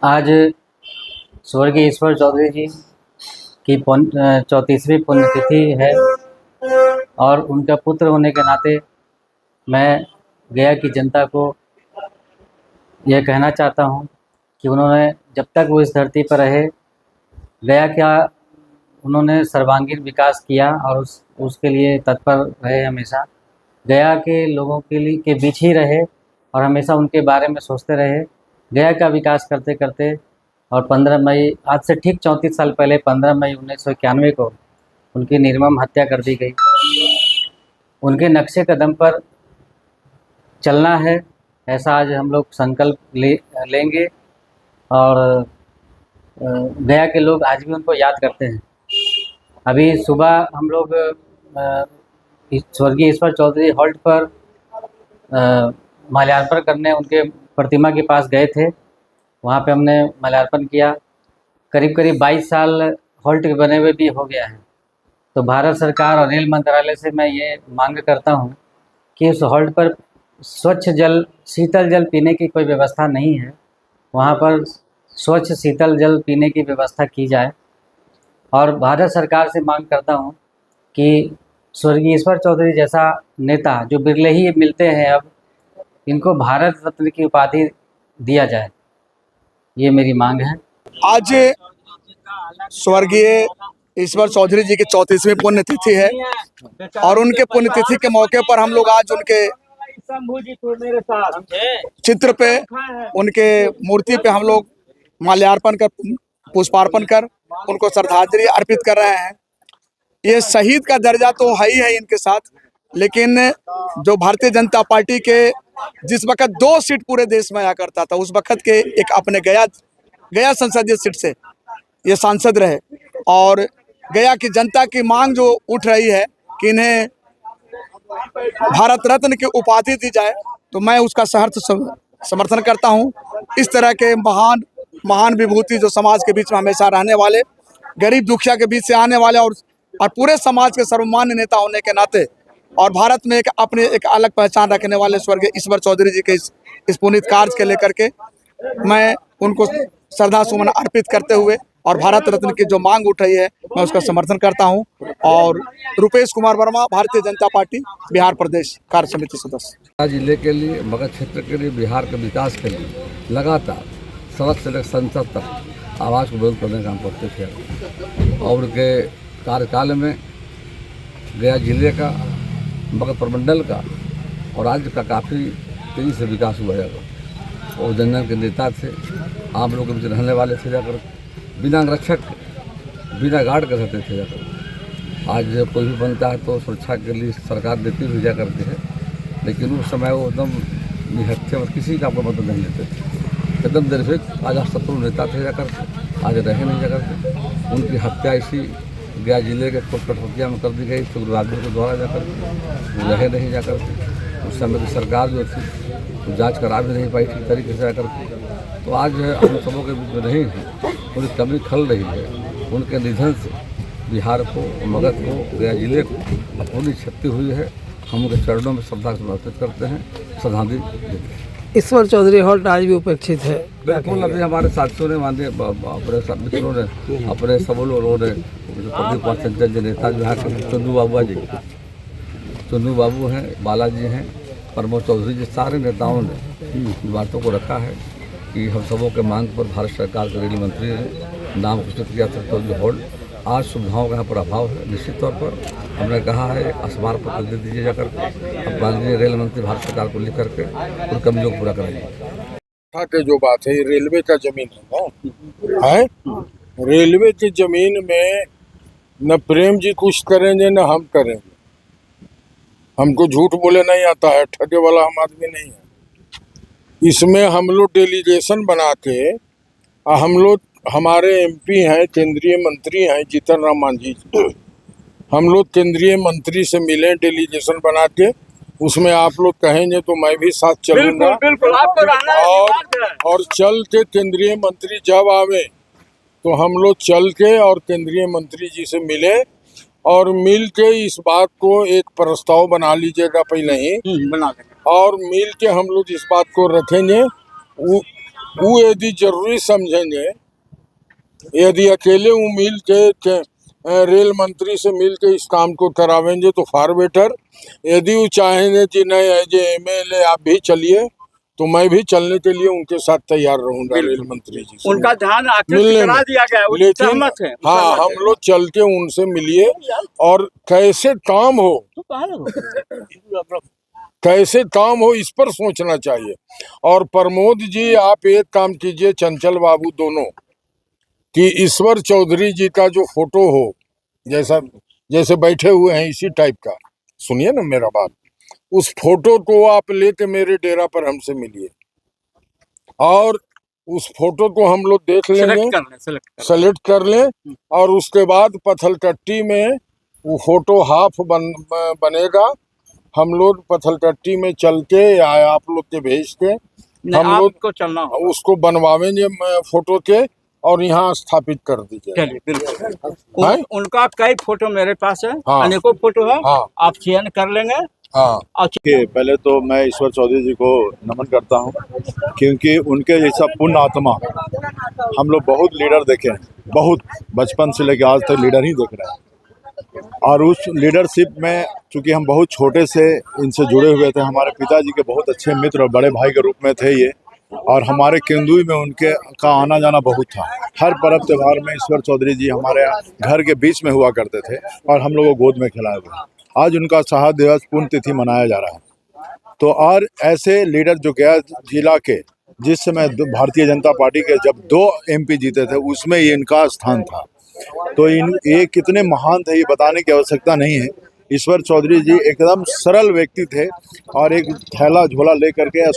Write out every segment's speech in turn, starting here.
आज स्वर्गीय ईश्वर चौधरी जी की 34वीं पुण्यतिथि है और उनका पुत्र होने के नाते मैं गया की जनता को यह कहना चाहता हूं कि उन्होंने जब तक वो इस धरती पर रहे, गया का उन्होंने सर्वांगीण विकास किया और उसके लिए तत्पर रहे। हमेशा गया के लोगों के बीच ही रहे और हमेशा उनके बारे में सोचते रहे। गया का विकास करते करते और 15 मई, आज से ठीक 34 साल पहले 15 मई 1991 को उनकी निर्मम हत्या कर दी गई। उनके नक्शे कदम पर चलना है, ऐसा आज हम लोग संकल्प लेंगे और गया के लोग आज भी उनको याद करते हैं। अभी सुबह हम लोग स्वर्गीय ईश्वर चौधरी हॉल्ट पर माल्यार्पण करने उनके प्रतिमा के पास गए थे। वहाँ पे हमने माल्यार्पण किया। करीब करीब 22 साल हॉल्ट के बने हुए भी हो गया है। तो भारत सरकार और रेल मंत्रालय से मैं ये मांग करता हूँ कि उस हॉल्ट पर स्वच्छ जल, शीतल जल पीने की कोई व्यवस्था नहीं है, वहाँ पर स्वच्छ शीतल जल पीने की व्यवस्था की जाए। और भारत सरकार से मांग करता हूँ कि स्वर्गीय ईश्वर चौधरी जैसा नेता, जो बिरले ही मिलते हैं अब, इनको भारत रत्न की उपाधि दिया जाए, ये मेरी मांग है। आज स्वर्गीय ईश्वर चौधरी जी की 34वीं पुण्यतिथि है और उनके पुण्यतिथि के मौके पर हम लोग आज उनके चित्र पे, उनके मूर्ति पे हम लोग माल्यार्पण कर, पुष्पार्पण कर उनको श्रद्धांजलि अर्पित कर रहे हैं। ये शहीद का दर्जा तो है ही है इनके साथ, लेकिन जो भारतीय जनता पार्टी के जिस वक्त 2 सीट पूरे देश में आया करता था, उस वक्त के एक अपने गया संसदीय सीट से ये सांसद रहे और गया की जनता की मांग जो उठ रही है कि इन्हें भारत रत्न की उपाधि दी जाए, तो मैं उसका सहर्ष समर्थन करता हूं। इस तरह के महान विभूति जो समाज के बीच में हमेशा रहने वाले, गरीब दुखिया के बीच से आने वाले और पूरे समाज के सर्वमान्य नेता होने के नाते और भारत में अपने एक अलग पहचान रखने वाले स्वर्गीय ईश्वर चौधरी जी के इस पुनीत कार्य के लेकर के मैं उनको श्रद्धा सुमन अर्पित करते हुए और भारत रत्न की जो मांग उठ रही है मैं उसका समर्थन करता हूं। और रुपेश कुमार वर्मा, भारतीय जनता पार्टी बिहार प्रदेश कार्य समिति सदस्य। जिले के लिए, मगध क्षेत्र के लिए, बिहार के विकास के लिए लगातार सड़क से लेकर संसद तक आवाज़ को बुलंद करने का काम करते थे और उनके कार्यकाल में गया जिले का, मगध प्रमंडल का और राज्य का काफ़ी तेज़ी से विकास हुआ है। और जनजन के नेता थे, आम लोगों के बीच रहने वाले थे, जाकर बिना रक्षक, बिना गार्ड के रहते थे जाकर। आज कोई भी बनता है तो सुरक्षा के लिए सरकार देती हुई जा करती है, लेकिन उस समय वो एकदम निहत्थे और किसी का आपको मदद नहीं लेते थे, एकदम निर्भीक। आज आप शत्रु नेता थे जाकर, आज रहे नहीं जाकर के। उनकी हत्या इसी गया जिले के कठपुतलिया में कर दी गई, उग्रवादियों के द्वारा जाकर, रहे नहीं जाकर के। उस समय की सरकार जो थी तो जांच करा भी नहीं पाई ठीक तरीके से जाकर के। तो आज हम सबों के बीच में नहीं है, उनकी कमी खल रही है। उनके निधन से बिहार को, मगध को, गया जिले को पूरी क्षति हुई है। हम उनके चरणों में श्रद्धा समर्पित करते हैं, श्रद्धांजलि देते हैं। ईश्वर चौधरी हॉल्ट आज भी उपेक्षित है। बिल्कुल, अभी हमारे साथियों ने, माननीय अपने मित्रों ने, अपने सब लोगों ने, प्रदीप चंचल जी नेता जो है, चंदू बाबू जी, चंदू बाबू हैं, बालाजी हैं, प्रमोद चौधरी जी, सारे नेताओं ने बातों को रखा है कि हम सबों के मांग पर भारत सरकार के रेल मंत्री ने नाम घोषित किया था चौधरी हॉल्ट। आज सुविधाओं का यहाँ पर अभाव है। निश्चित तौर पर हमने कहा है स्मारक पत्र दे दीजिए जाकर, अब माननीय रेल मंत्री भारत सरकार को लिख करके उन कमियों को पूरा करेंगे। के जो बात है, रेलवे का जमीन है ना, रेलवे की जमीन में न प्रेम जी कुछ करेंगे न हम करेंगे। हमको झूठ बोले नहीं आता है, ठगे वाला हम आदमी नहीं है। इसमें हम लोग डेलीगेशन बना के, हम लोग, हमारे एमपी हैं, केंद्रीय मंत्री हैं जीतन राम मांझी, हम लोग केंद्रीय मंत्री से मिले डेलीगेशन बना के। उसमें आप लोग कहेंगे तो मैं भी साथ चलूंगा। बिल्कुल, आपको रहना है। और चल के केंद्रीय मंत्री जब आवे तो हम लोग चल के और केंद्रीय मंत्री जी से मिले और मिल के इस बात को एक प्रस्ताव बना लीजिएगा पहले ही, बना देंगे और मिल के हम लोग इस बात को रखेंगे। वो यदि जरूरी समझेंगे, यदि अकेले वो मिल के रेल मंत्री से मिल के इस काम को करावेंगे तो फार बेटर। यदि वो चाहेंगे कि नहीं एज एमएलए आप भी चलिए, तो मैं भी चलने के लिए उनके साथ तैयार रहूंगा रेल मंत्री जी से उनका ध्यान आकृष्ट मिलने करा में। दिया गया, वो लेकिन सहमत हैं, हाँ, सहमत हम हैं। लोग चल के उनसे मिलिए और कैसे काम हो, कैसे काम हो इस पर सोचना चाहिए। और प्रमोद जी, आप एक काम कीजिए, चंचल बाबू दोनों, कि ईश्वर चौधरी जी का जो फोटो हो, जैसा जैसे बैठे हुए हैं इसी टाइप का, सुनिए ना मेरा बात, उस फोटो को आप लेके मेरे डेरा पर हमसे मिलिए और उस फोटो को हम लोग देख लेंगे, सेलेक्ट कर लें और उसके बाद पत्थलटट्टी में वो फोटो हाफ बनेगा। हम लोग पत्थलटट्टी में चल के या आप लोग के भेज के हम लोग को चलना होगा। उसको बनवावेंगे फोटो के और यहाँ स्थापित कर दीजिए। चलिए, बिल्कुल। हैं? उनका कई फोटो मेरे पास है, हाँ। अनेकों फोटो है, हाँ। आप चयन कर लेंगे। हाँ, कि पहले तो मैं ईश्वर चौधरी जी को नमन करता हूं, क्योंकि उनके जैसा पुण्य आत्मा हम लोग बहुत लीडर देखे हैं, बहुत बचपन से लेकर आज तक लीडर ही देख रहे हैं। और उस लीडरशिप में चूंकि हम बहुत छोटे से इनसे जुड़े हुए थे, हमारे पिताजी के बहुत अच्छे मित्र और बड़े भाई के रूप में थे ये, और हमारे केंदुई में उनके का आना जाना बहुत था। हर पर्व त्योहार में ईश्वर चौधरी जी हमारे घर के बीच में हुआ करते थे और हम लोगों को गोद में खिलाए हुए। आज उनका शहादत दिवस पुण्यतिथि मनाया जा रहा है। तो और ऐसे लीडर जो गया जिला के, जिस समय भारतीय जनता पार्टी के जब 2 MP जीते थे, उसमें ये इनका स्थान था। तो ये कितने महान थे ये बताने की आवश्यकता नहीं है। ईश्वर चौधरी जी एकदम सरल व्यक्ति थे और एक थैला झोला लेकर के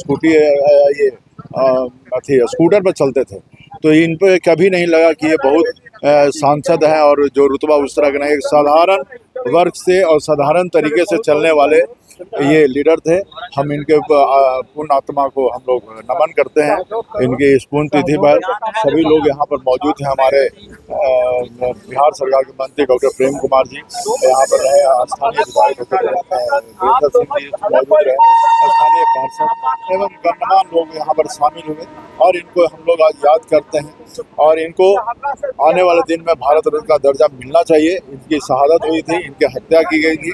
स्कूटर पर चलते थे। तो इन पे कभी नहीं लगा कि ये बहुत सांसद हैं और जो रुतबा उस तरह का नहीं, एक साधारण वर्ग से और साधारण तरीके से चलने वाले ये लीडर थे। हम इनके पुण्य आत्मा को हम लोग नमन करते हैं। इनकी इस पुण्य तिथि पर सभी लोग यहाँ पर मौजूद हैं। हमारे बिहार सरकार के मंत्री डॉक्टर प्रेम कुमार जी यहाँ पर रहे, स्थानीय विधायक वीरेंद्र सिंह जी मौजूद रहे, स्थानीय पार्षद एवं गणमान्य लोग यहाँ पर शामिल हुए और इनको हम लोग आज याद करते हैं। और इनको आने वाले दिन में भारत रत्न का दर्जा मिलना चाहिए। इनकी शहादत हुई थी, इनकी हत्या की गई थी,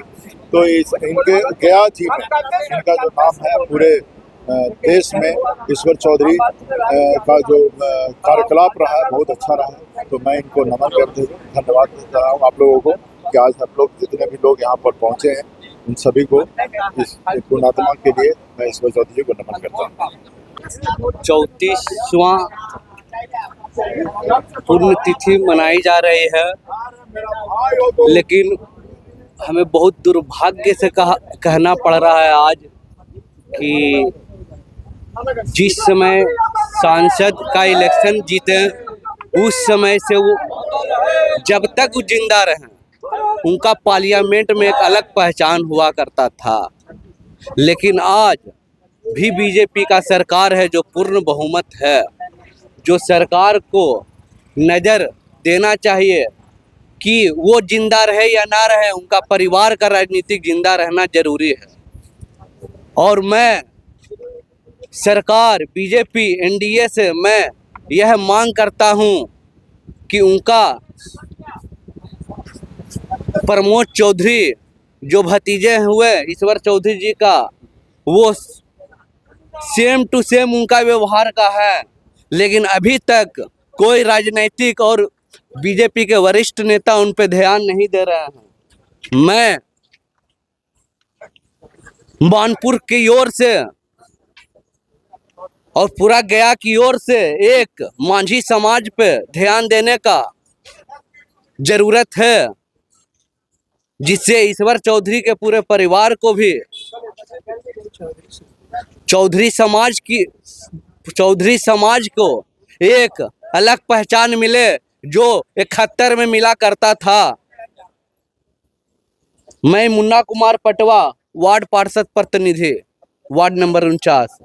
तो इनके गया जी में इनका जो नाम है पूरे देश में ईश्वर चौधरी का जो कार्यकलाप रहा है बहुत अच्छा रहा है। तो मैं इनको नमन करते हुए धन्यवाद देता हूँ आप लोगों को कि आज हम लोग जितने भी लोग यहाँ पर पहुँचे हैं उन सभी को इस पुण्यात्मा के लिए मैं ईश्वर चौधरी को नमन करता हूँ। 34वां पुण्यतिथि मनाई जा रही है, लेकिन हमें बहुत दुर्भाग्य से कहना पड़ रहा है आज कि जिस समय सांसद का इलेक्शन जीते उस समय से वो जब तक वो जिंदा रहे उनका पार्लियामेंट में एक अलग पहचान हुआ करता था। लेकिन आज भी बीजेपी का सरकार है जो पूर्ण बहुमत है, जो सरकार को नज़र देना चाहिए कि वो जिंदा रहे या ना रहे, उनका परिवार का राजनीतिक जिंदा रहना जरूरी है। और मैं सरकार बीजेपी एनडीए से मैं यह मांग करता हूं कि उनका प्रमोद चौधरी जो भतीजे हुए ईश्वर चौधरी जी का, वो सेम टू सेम उनका व्यवहार का है, लेकिन अभी तक कोई राजनीतिक और बीजेपी के वरिष्ठ नेता उन पे ध्यान नहीं दे रहे हैं। मैं मानपुर की ओर से और पूरा गया की ओर से एक मांझी समाज पे ध्यान देने का जरूरत है, जिससे ईश्वर चौधरी के पूरे परिवार को भी चौधरी समाज को एक अलग पहचान मिले जो 71 में मिला करता था। मैं मुन्ना कुमार पटवा, वार्ड पार्षद प्रतिनिधि, वार्ड नंबर 49।